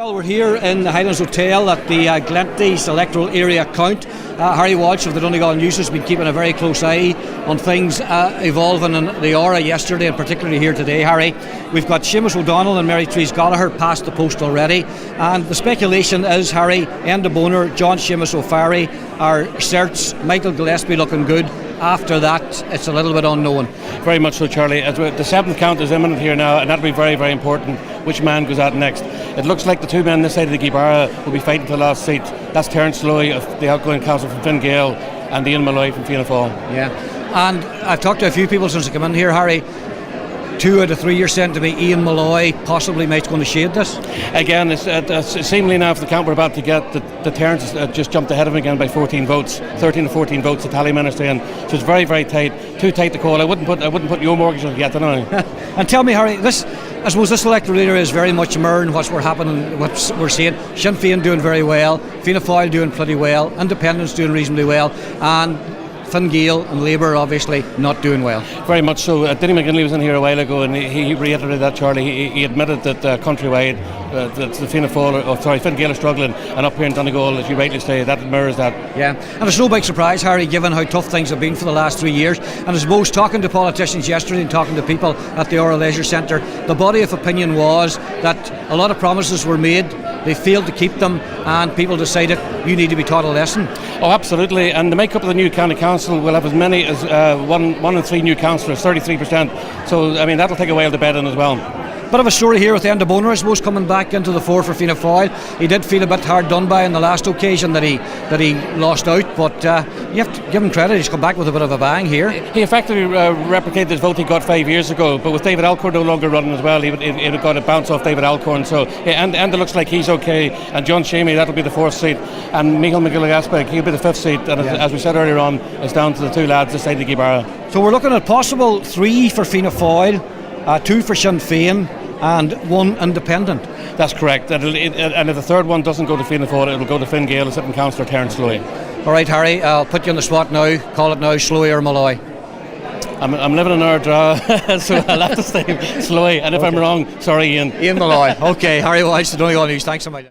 Well, we're here in the Highlands Hotel at the Glenties electoral area count. Harry Walsh of the Donegal News has been keeping a very close eye on things evolving in the Aura yesterday and particularly here today, Harry. We've got Seamus O'Donnell and Mary Therese Gallagher past the post already, and the speculation is, Harry, Enda Boner, John Seamus O'Farrell are certs, Michael Gillespie looking good. After that, it's a little bit unknown. Very much so, Charlie. The seventh count is imminent here now, and that'll be very, very important which man goes out next. It looks like the two men this side of the Gibara will be fighting for the last seat. That's Terence Loy of the outgoing council from Fine Gael and Ian Malloy from Fianna Fáil. Yeah, and I've talked to a few people since I came in here, Harry. 2 out of 3 years saying to me Ian Malloy possibly might going to shade this. Again, it's seemingly now for the count we're about to get, the Terence just jumped ahead of him again by 14 votes, 13 to 14 votes. The tally men are saying, so it's very, very tight, too tight to call. I wouldn't put your mortgage on it yet, don't I? And tell me, Harry, I suppose this electoral area is very much mirroring what we're seeing. Sinn Féin doing very well, Fianna Fáil doing pretty well, Independents doing reasonably well, and Fine Gael and Labour obviously not doing well. Very much so. Denny McGinley was in here a while ago and he reiterated that, Charlie. He admitted that countrywide that the Fine Gael are struggling, and up here in Donegal, as you rightly say, that mirrors that. Yeah, and it's no big surprise, Harry, given how tough things have been for the last 3 years. And I suppose talking to politicians yesterday and talking to people at the Aura Leisure Centre, the body of opinion was that a lot of promises were made, they failed to keep them, and people decided you need to be taught a lesson. Oh, absolutely. And the makeup of the new county council will have as many as 1 in 3 new councillors, 33%. So, I mean, that'll take a while to bed in as well. Bit of a story here with Enda Boner, I suppose, coming back into the fore for Fianna Fáil. He did feel a bit hard done by in the last occasion that he lost out, but you have to give him credit. He's come back with a bit of a bang here. He effectively replicated his vote he got 5 years ago, but with David Alcorn no longer running as well, he would got a bounce off David Alcorn. So Enda looks like he's okay, and John Shamey, that'll be the 4th seat, and Michael McGilligaspeg, he'll be the 5th seat, and as we said earlier on, it's down to the two lads this side of the Gibara. So we're looking at possible 3 for Fianna Fáil, 2 for Sinn Féin, and 1 independent. That's correct. And if the third one doesn't go to Fianna Fáil, it'll go to Fine Gael, the sitting councillor Terence Loy. All right, Harry, I'll put you on the spot now. Call it now, Sloy or Malloy. I'm living in Ardra, so I'll have to say Sloy. And if I'm wrong, sorry, Ian. Ian Malloy. Okay, Harry Walsh, the Donegal News. Thanks so much.